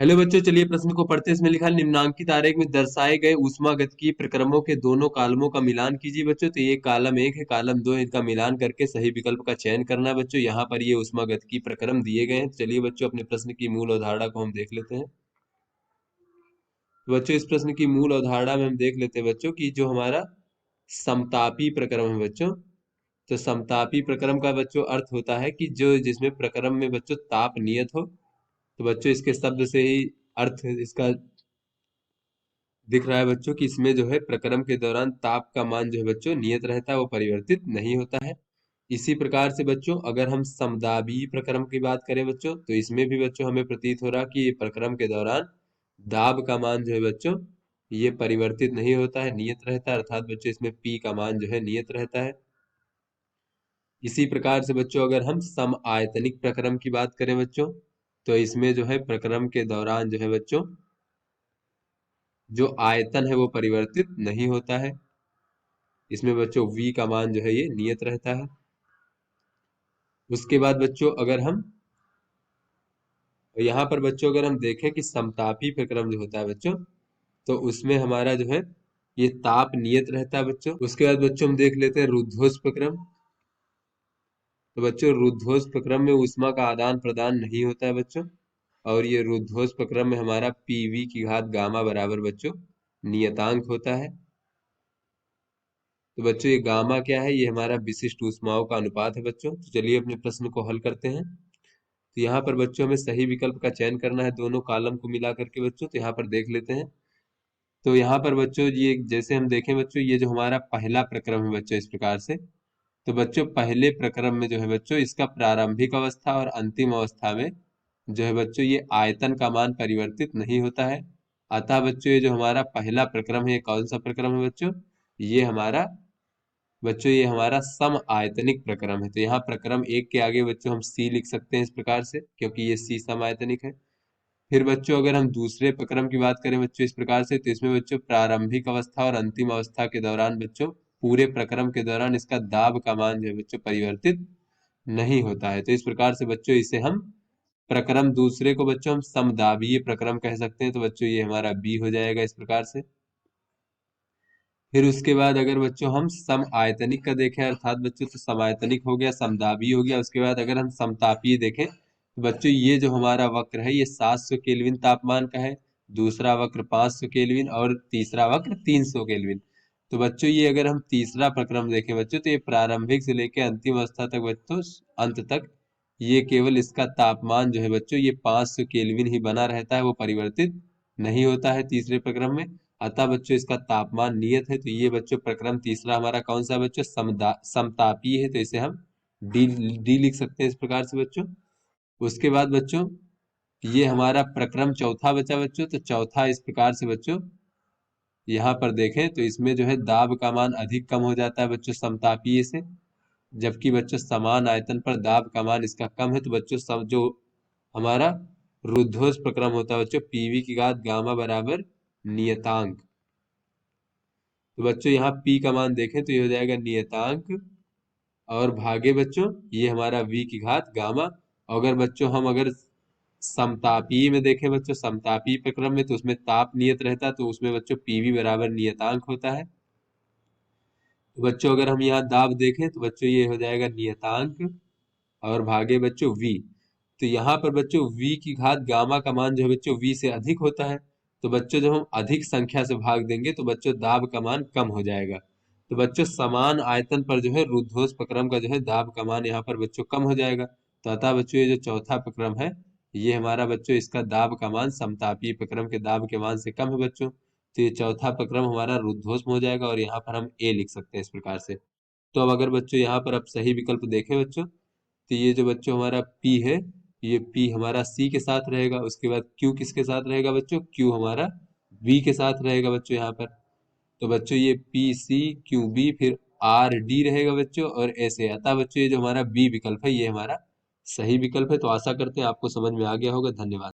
Hello बच्चों, चलिए प्रश्न को पढ़ते हैं। इसमें लिखा है, निम्नांकित आरेख में दर्शाए गए ऊष्मागतिकीय प्रक्रमों के दोनों कालमों का मिलान कीजिए बच्चों। तो ये कालम 1 है, कालम 2 है, इनका मिलान करके सही विकल्प का चयन करना है बच्चों। यहाँ पर ये ऊष्मागतिकीय प्रक्रम दिए गए हैं। चलिए बच्चों, अपने प्रश्न की मूल अवधारणा को हम देख लेते हैं। तो बच्चों, इस प्रश्न की मूल अवधारणा में हम देख लेते हैं बच्चों कि जो हमारा समतापी प्रक्रम है बच्चों, तो समतापी प्रक्रम का बच्चों अर्थ होता है कि जो जिसमें प्रक्रम में बच्चों ताप नियत हो। तो बच्चों, इसके शब्द से ही अर्थ इसका दिख रहा है बच्चों कि इसमें जो है प्रक्रम के दौरान ताप का मान जो है बच्चों नियत रहता है, वो परिवर्तित नहीं होता है। इसी प्रकार से बच्चों, अगर हम समदाबी प्रक्रम की बात करें बच्चों, तो इसमें भी बच्चों हमें प्रतीत हो रहा कि ये प्रक्रम के दौरान दाब का मान जो है बच्चों ये परिवर्तित नहीं होता है, नियत रहता है। अर्थात बच्चों, इसमें पी का मान जो है नियत रहता है। इसी प्रकार से बच्चों, अगर हम सम आयतनिक प्रक्रम की बात करें बच्चों, तो इसमें जो है प्रक्रम के दौरान जो है बच्चों जो आयतन है वो परिवर्तित नहीं होता है। इसमें बच्चों v का मान जो है ये नियत रहता है। उसके बाद बच्चों, अगर हम यहाँ पर बच्चों अगर हम देखें कि समतापी प्रक्रम जो होता है बच्चों, तो उसमें हमारा जो है ये ताप नियत रहता है बच्चों। उसके बाद बच्चों हम देख लेते हैं रुद्धोष् प्रक्रम। तो बच्चों, रुद्धोष् प्रक्रम में ऊष्मा का आदान प्रदान नहीं होता है बच्चों, और ये रुद्धोष् प्रक्रम में हमारा पीवी की घात गामा बराबर बच्चों नियतांक होता है। तो बच्चों, ये गामा क्या है? ये हमारा विशिष्ट ऊष्माओं का अनुपात है बच्चों। तो चलिए अपने प्रश्न को हल करते हैं। तो यहाँ पर बच्चों हमें सही विकल्प का चयन करना है, दोनों कॉलम को मिला करके बच्चों। तो यहाँ पर देख लेते हैं। तो यहाँ पर बच्चों ये जैसे हम देखें बच्चों, ये जो हमारा पहला प्रक्रम है बच्चों इस प्रकार से। तो बच्चों, पहले प्रक्रम में जो है बच्चों इसका प्रारंभिक अवस्था और अंतिम अवस्था में जो है बच्चों ये आयतन का मान परिवर्तित नहीं होता है। अतः बच्चों, ये जो हमारा पहला प्रक्रम है, ये कौन सा प्रक्रम है बच्चों? ये हमारा सम आयतनिक प्रक्रम है। तो यहाँ प्रक्रम 1 के आगे बच्चों हम सी लिख सकते हैं इस प्रकार से, क्योंकि ये सी सम आयतनिक है। फिर बच्चों, अगर हम दूसरे प्रक्रम की बात करें बच्चों इस प्रकार से, तो इसमें बच्चों प्रारंभिक अवस्था और अंतिम अवस्था के दौरान बच्चों पूरे प्रक्रम के दौरान इसका दाब का मान जो है बच्चों परिवर्तित नहीं होता है। तो इस प्रकार से बच्चों इसे हम प्रक्रम दूसरे को बच्चों हम समदाबीय प्रक्रम कह सकते हैं। तो बच्चों, ये हमारा बी हो जाएगा इस प्रकार से। फिर उसके बाद अगर बच्चों हम सम आयतनिक का देखें, अर्थात बच्चों तो समायतनिक हो गया, समदाबी हो गया। उसके बाद अगर हम समतापीय देखें, तो बच्चों ये जो हमारा वक्र है ये 700 केल्विन तापमान का है, दूसरा वक्र 500 केल्विन और तीसरा वक्र 300 केल्विन। तो बच्चों, ये अगर हम तीसरा प्रक्रम देखें बच्चों, तो ये प्रारंभिक से लेकर अंतिम अवस्था तक बच्चों अंत तक ये केवल इसका तापमान जो है बच्चों ये 500 केल्विन ही बना रहता है, वो परिवर्तित नहीं होता है तीसरे प्रक्रम में। अतः बच्चों इसका तापमान नियत है। तो ये बच्चों प्रक्रम तीसरा हमारा कौन सा बच्चों? समतापीय है। तो इसे हम डी डी लिख सकते हैं इस प्रकार से बच्चों। उसके बाद बच्चों ये हमारा प्रक्रम चौथा बचा बच्चों। तो चौथा इस प्रकार से बच्चों यहाँ पर देखें तो इसमें जो है दाब का मान अधिक कम हो जाता है बच्चों समतापीय से, जबकि बच्चों समान आयतन पर दाब का मान इसका कम है। तो बच्चों सब जो हमारा रुद्धोष् प्रक्रम होता है बच्चों, पीवी की घात गामा बराबर नियतांक। तो बच्चों यहाँ P का मान देखें तो ये हो जाएगा नियतांक, और भागे बच्चों ये हमारा V की घात गामा। अगर बच्चों हम अगर समतापीय में देखें बच्चों, समतापीय प्रक्रम में, तो उसमें ताप नियत रहता है, तो उसमें बच्चों PV बराबर नियतांक होता है। तो बच्चों अगर हम यहाँ दाब देखें तो बच्चों ये हो जाएगा नियतांक और भागे बच्चों V। तो यहाँ पर बच्चों V की घात गामा का मान जो है बच्चों V से अधिक होता है। तो बच्चों जब हम अधिक संख्या से भाग देंगे तो बच्चों दाब का मान कम हो जाएगा। तो बच्चों समान आयतन पर जो है रुद्धोष् प्रक्रम का जो है दाब का मान यहाँ पर बच्चों कम हो जाएगा। तो अतः बच्चों ये जो चौथा प्रक्रम है ये हमारा बच्चों इसका दाब का मान समतापीय प्रक्रम के दाब के मान से कम है बच्चों। तो ये चौथा प्रक्रम हमारा रुद्धोष् में हो जाएगा, और यहाँ पर हम ए लिख सकते हैं इस प्रकार से। तो अब अगर बच्चों यहाँ पर अब सही विकल्प देखें बच्चों, तो ये जो बच्चों हमारा P है, ये P हमारा C के साथ रहेगा। उसके बाद Q किसके साथ रहेगा बच्चों? Q हमारा V के साथ रहेगा बच्चों यहाँ पर। तो बच्चों ये PCQB फिर RD रहेगा बच्चों, और ऐसे आता बच्चों ये जो हमारा B विकल्प है ये हमारा सही विकल्प है। तो आशा करते हैं आपको समझ में आ गया होगा। धन्यवाद।